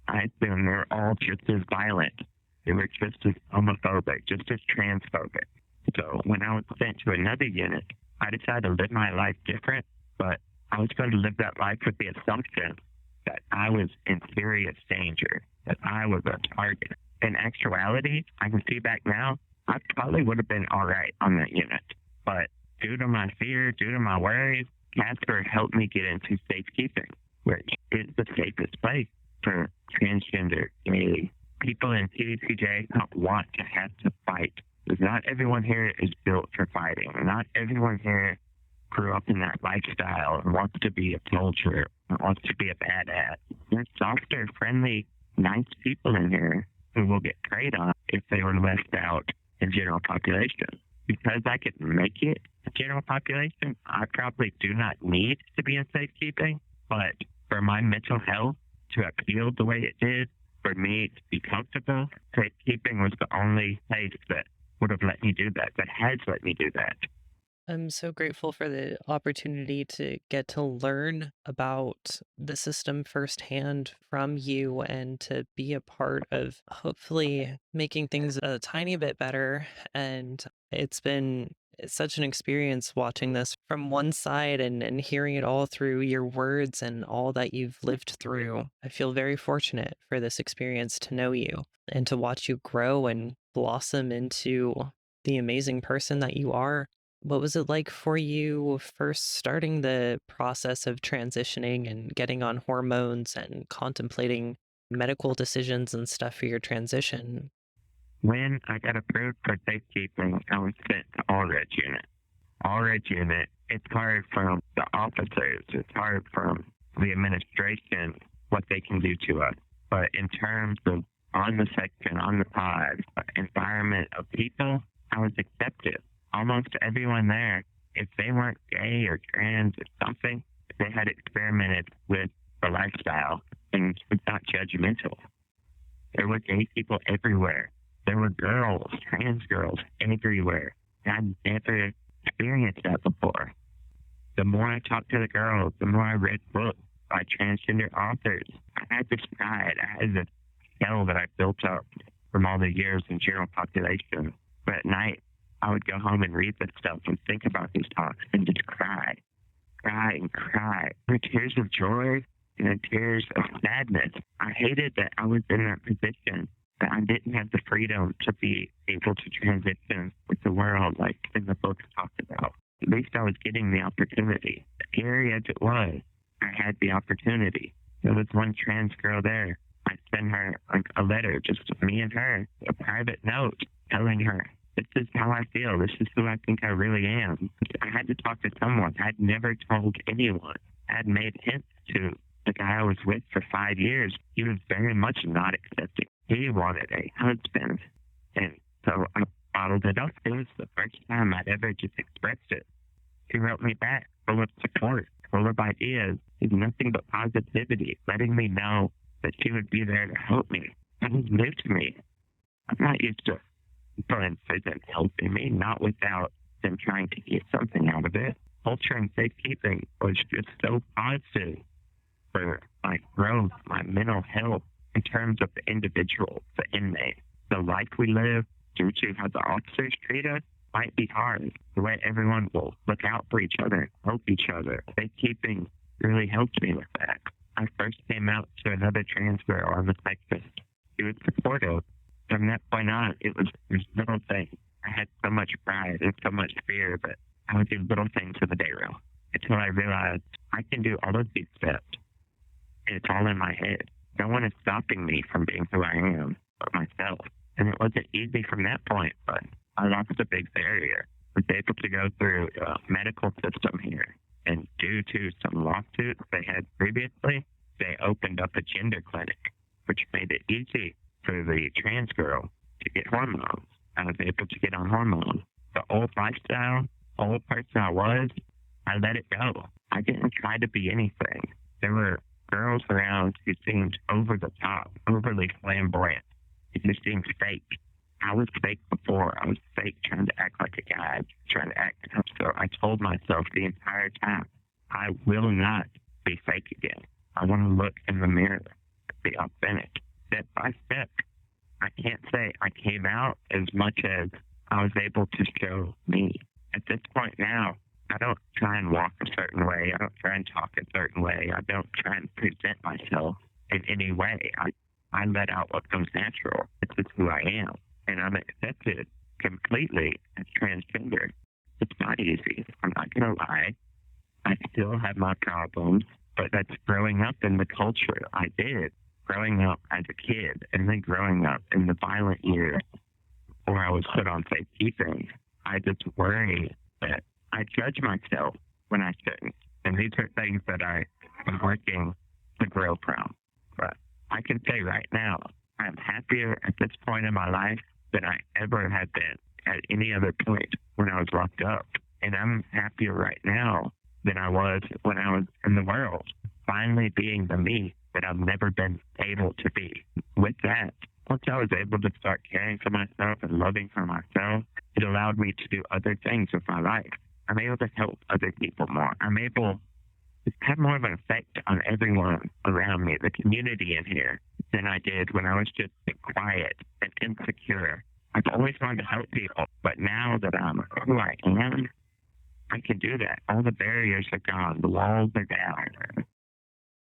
I assumed they were all just as violent. They were just as homophobic, just as transphobic. So when I was sent to another unit, I decided to live my life different, but I was going to live that life with the assumption that I was in serious danger, that I was a target. In actuality, I can see back now, I probably would have been all right on that unit. But due to my fear, due to my worries, Casper helped me get into safekeeping, which is the safest place for transgender, gay people in PDCJ don't want to have to fight. Because not everyone here is built for fighting. Not everyone here grew up in that lifestyle and wants to be a soldier and wants to be a badass. There's softer, friendly, nice people in here who will get preyed on if they were left out in general population. Because I could make it in general population, I probably do not need to be in safekeeping. But for my mental health to appeal the way it did, for me to be comfortable, safekeeping was the only place that would have let me do that, that has let me do that. I'm so grateful for the opportunity to get to learn about the system firsthand from you and to be a part of hopefully making things a tiny bit better. And it's been such an experience watching this from one side and hearing it all through your words and all that you've lived through. I feel very fortunate for this experience to know you and to watch you grow and blossom into the amazing person that you are. What was it like for you first starting the process of transitioning and getting on hormones and contemplating medical decisions and stuff for your transition? When I got approved for safekeeping, I was sent to All-Red Unit. All-Red Unit, it's hard from the officers, it's hard from the administration, what they can do to us. But in terms of on the section, on the pod, environment of people, I was accepted. Almost everyone there, if they weren't gay or trans or something, they had experimented with the lifestyle and was not judgmental. There were gay people everywhere. There were girls, trans girls everywhere. I'd never experienced that before. The more I talked to the girls, the more I read books by transgender authors. I had this pride. I had this shell that I built up from all the years in general population. But at night, I would go home and read this stuff and think about these talks and just cry and cry. There were tears of joy and tears of sadness. I hated that I was in that position, that I didn't have the freedom to be able to transition with the world like in the books talked about. At least I was getting the opportunity. Scary as it was, I had the opportunity. There was one trans girl there. I sent her like a letter, just me and her, a private note telling her, this is how I feel. This is who I think I really am. I had to talk to someone. I'd never told anyone. I had made hints to the guy I was with for 5 years. He was very much not accepting. He wanted a husband. And so I bottled it up. It was the first time I'd ever just expressed it. He wrote me back full of support, full of ideas. He's nothing but positivity, letting me know that she would be there to help me. That was new to me. I'm not used to people in prison helping me, not without them trying to get something out of it. Culture and safekeeping was just so positive for my growth, my mental health, in terms of the individual, the inmate. The life we live, due to how the officers treat us, might be hard. The way everyone will look out for each other, help each other. Safekeeping really helped me with that. I first came out to another trans girl on the spectrum. She was supportive. From that point on, it was little things. I had so much pride and so much fear, but I would do little things with a day rail until I realized I can do all of these steps. And it's all in my head. No one is stopping me from being who I am, but myself. And it wasn't easy from that point, but I lost a big barrier. I was able to go through a medical system here. And due to some lawsuits they had previously, they opened up a gender clinic, which made it easy for the trans girl to get hormones. I was able to get on hormones. The old lifestyle, old person I was, I let it go. I didn't try to be anything. There were girls around who seemed over the top, overly flamboyant. It just seemed fake. I was fake before. I was fake trying to act like a guy, trying to act tough. So I told myself the entire time, I will not be fake again. I want to look in the mirror, be authentic, step by step. I can't say I came out as much as I was able to show me. At this point now, I don't try and walk a certain way. I don't try and talk a certain way. I don't try and present myself in any way. I let out what comes natural. This is who I am. And I'm accepted completely as transgender. It's not easy. I'm not going to lie. I still have my problems, but that's growing up in the culture I did. Growing up as a kid and then growing up in the violent years before I was put on safekeeping. I just worry that I judge myself when I shouldn't. And these are things that I'm working to grow from. But I can say right now, I'm happier at this point in my life than I ever had been at any other point when I was locked up. And I'm happier right now than I was when I was in the world, finally being the me that I've never been able to be. With that, once I was able to start caring for myself and loving for myself, it allowed me to do other things with my life. I'm able to help other people more. I'm able to have more of an effect on everyone around me, the community in here, than I did when I was just quiet and insecure. I've always wanted to help people, but now that I'm who I am, I can do that. All the barriers are gone. The walls are down.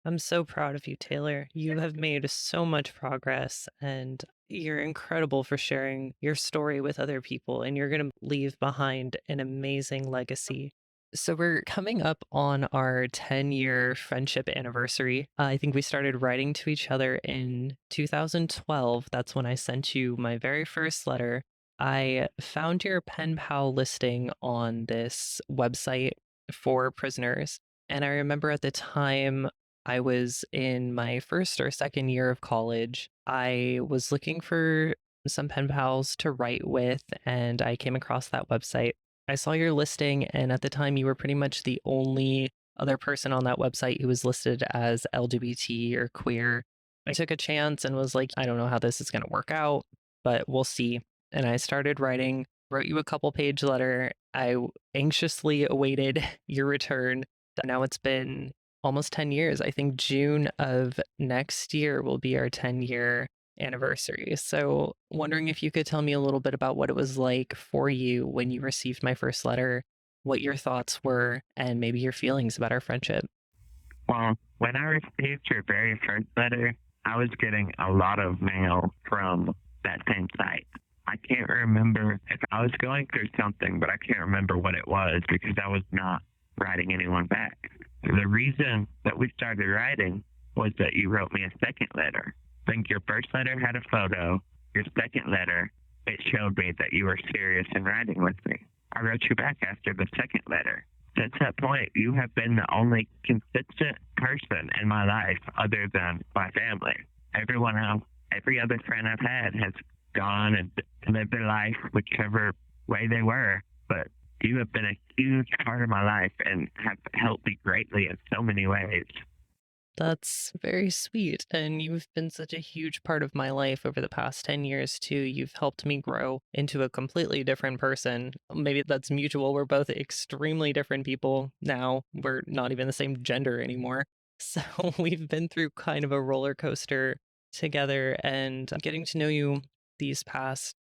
I'm so proud of you, Taylor. You have made so much progress, and you're incredible for sharing your story with other people, and you're going to leave behind an amazing legacy. So we're coming up on our 10-year friendship anniversary. I think we started writing to each other in 2012. That's when I sent you my very first letter. I found your pen pal listing on this website for prisoners. And I remember at the time I was in my first or second year of college. I was looking for some pen pals to write with, and I came across that website. I saw your listing, and at the time, you were pretty much the only other person on that website who was listed as LGBT or queer. I took a chance and was like, I don't know how this is going to work out, but we'll see. And I started writing, wrote you a couple-page letter. I anxiously awaited your return. Now it's been almost 10 years. I think June of next year will be our 10-year anniversary. So, wondering if you could tell me a little bit about what it was like for you when you received my first letter, what your thoughts were, and maybe your feelings about our friendship. Well, when I received your very first letter, I was getting a lot of mail from that same site. I can't remember if I was going through something, but I can't remember what it was because I was not writing anyone back. The reason that we started writing was that you wrote me a second letter. I think your first letter had a photo. Your second letter, it showed me that you were serious in writing with me. I wrote you back after the second letter. Since that point, you have been the only consistent person in my life other than my family. Everyone else, every other friend I've had has gone and lived their life whichever way they were. But you have been a huge part of my life and have helped me greatly in so many ways. That's very sweet. And you've been such a huge part of my life over the past 10 years, too. You've helped me grow into a completely different person. Maybe that's mutual. We're both extremely different people now. We're not even the same gender anymore. So we've been through kind of a roller coaster together, and getting to know you this past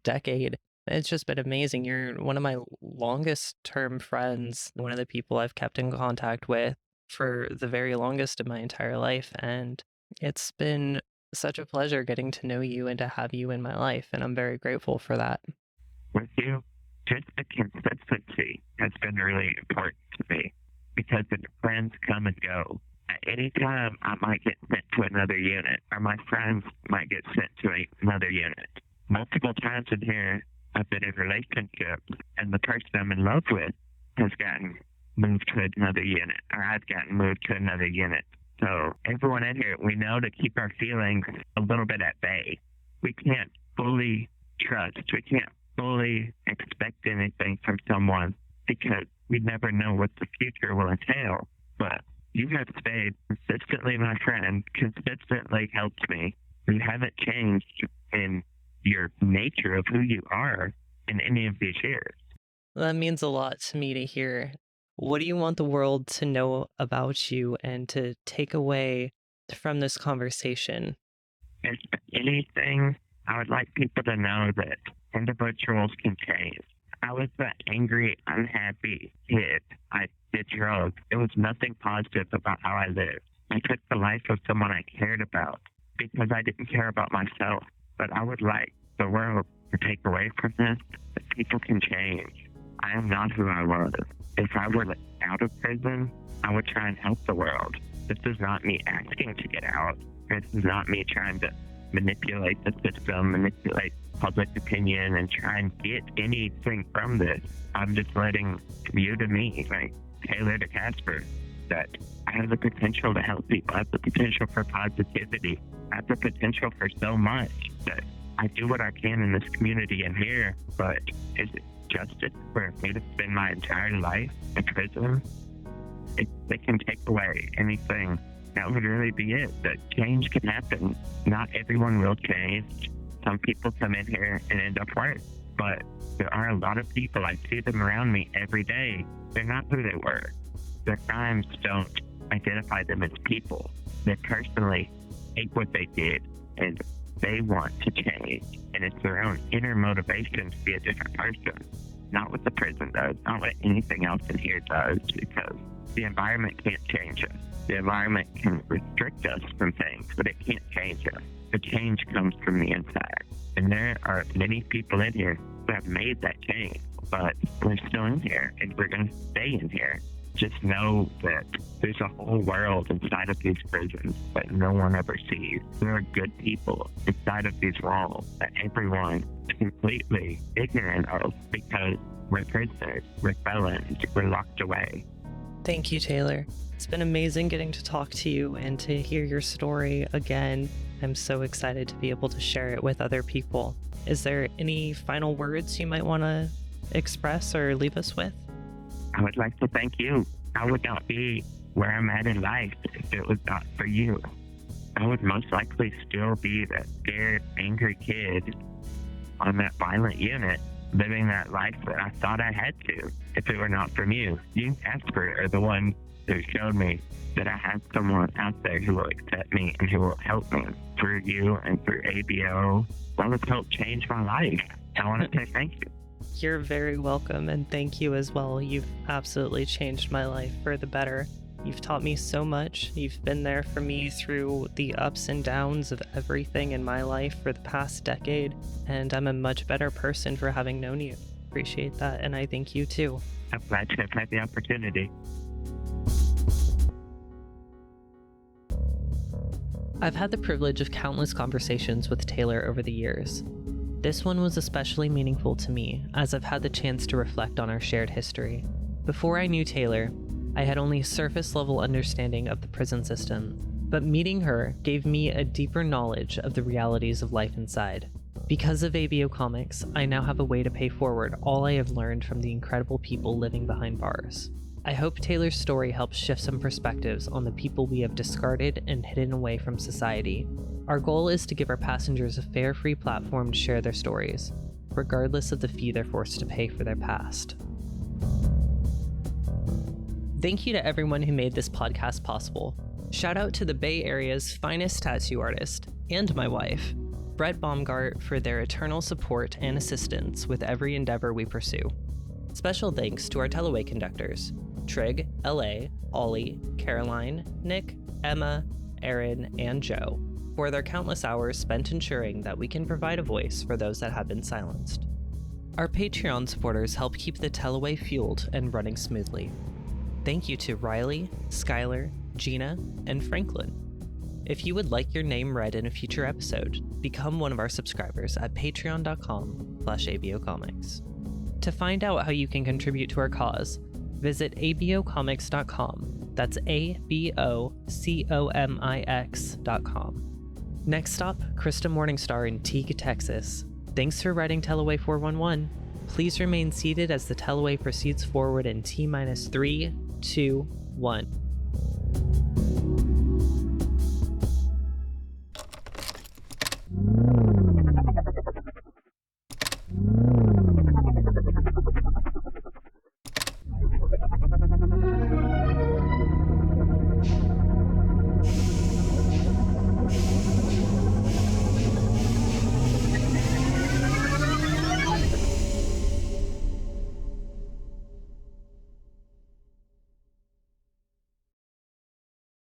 decade. It's just been amazing. You're one of my longest term friends, one of the people I've kept in contact with for the very longest of my entire life. And it's been such a pleasure getting to know you and to have you in my life. And I'm very grateful for that. With you, just the consistency has been really important to me because the friends come and go. At any time, I might get sent to another unit, or my friends might get sent to another unit. Multiple times in here, I've been in relationships, and the person I'm in love with has gotten moved to another unit, or I've gotten moved to another unit. So everyone in here, we know to keep our feelings a little bit at bay. We can't fully trust. We can't fully expect anything from someone because we never know what the future will entail. But you have stayed consistently my friend, consistently helped me. You haven't changed in your nature of who you are in any of these years. That means a lot to me to hear. What do you want the world to know about you and to take away from this conversation? If anything, I would like people to know that individuals can change. I was the angry, unhappy kid. I did drugs. It was nothing positive about how I lived. I took the life of someone I cared about because I didn't care about myself. But I would like the world to take away from this that people can change. I am not who I was. If I were let out of prison, I would try and help the world. This is not me asking to get out. This is not me trying to manipulate the system, manipulate public opinion, and try and get anything from this. I'm just letting you to me, like Taylor to Casper, that I have the potential to help people. I have the potential for positivity. I have the potential for so much that I do what I can in this community and here, but is it justice for me to spend my entire life in prison? If they can take away anything, that would really be it. That change can happen. Not everyone will change. Some people come in here and end up worse, but there are a lot of people, I see them around me every day. They're not who they were. Their crimes don't identify them as people. They personally hate what they did, and they want to change. And it's their own inner motivation to be a different person. Not what the prison does, not what anything else in here does, because the environment can't change us. The environment can restrict us from things, but it can't change us. The change comes from the inside. And there are many people in here who have made that change, but we're still in here, and we're going to stay in here. Just know that there's a whole world inside of these prisons that no one ever sees. There are good people inside of these walls that everyone is completely ignorant of because we're prisoners, we're felons, we're locked away. Thank you, Taylor. It's been amazing getting to talk to you and to hear your story again. I'm so excited to be able to share it with other people. Is there any final words you might want to express or leave us with? I would like to thank you. I would not be where I'm at in life if it was not for you. I would most likely still be that scared, angry kid on that violent unit, living that life that I thought I had to, if it were not from you. You and Casper are the one who showed me that I have someone out there who will accept me and who will help me. Through you and through a.b.o, that has helped change my life. I want to say thank you. You're very welcome, and thank you as well. You've absolutely changed my life for the better. You've taught me so much. You've been there for me through the ups and downs of everything in my life for the past decade, and I'm a much better person for having known you. Appreciate that, and I thank you too. I'm glad to have had the opportunity. I've had the privilege of countless conversations with Taylor over the years. This one was especially meaningful to me, as I've had the chance to reflect on our shared history. Before I knew Taylor, I had only a surface-level understanding of the prison system, but meeting her gave me a deeper knowledge of the realities of life inside. Because of a.b.o Comics, I now have a way to pay forward all I have learned from the incredible people living behind bars. I hope Taylor's story helps shift some perspectives on the people we have discarded and hidden away from society. Our goal is to give our passengers a fair, free platform to share their stories, regardless of the fee they're forced to pay for their past. Thank you to everyone who made this podcast possible. Shout out to the Bay Area's finest tattoo artist, and my wife, Brett Baumgart, for their eternal support and assistance with every endeavor we pursue. Special thanks to our Teleway conductors, Trig, LA, Ollie, Caroline, Nick, Emma, Aaron, and Joe, for their countless hours spent ensuring that we can provide a voice for those that have been silenced. Our Patreon supporters help keep the Teleway fueled and running smoothly. Thank you to Riley, Skylar, Gina, and Franklin. If you would like your name read in a future episode, become one of our subscribers at patreon.com/a.b.o comics. To find out how you can contribute to our cause, visit a.b.o comics.com. That's a.b.o.comics.com. Next stop, Krista Morningstar in Teague, Texas. Thanks for writing Teleway 411. Please remain seated as the Teleway proceeds forward in T-3, 2, 1.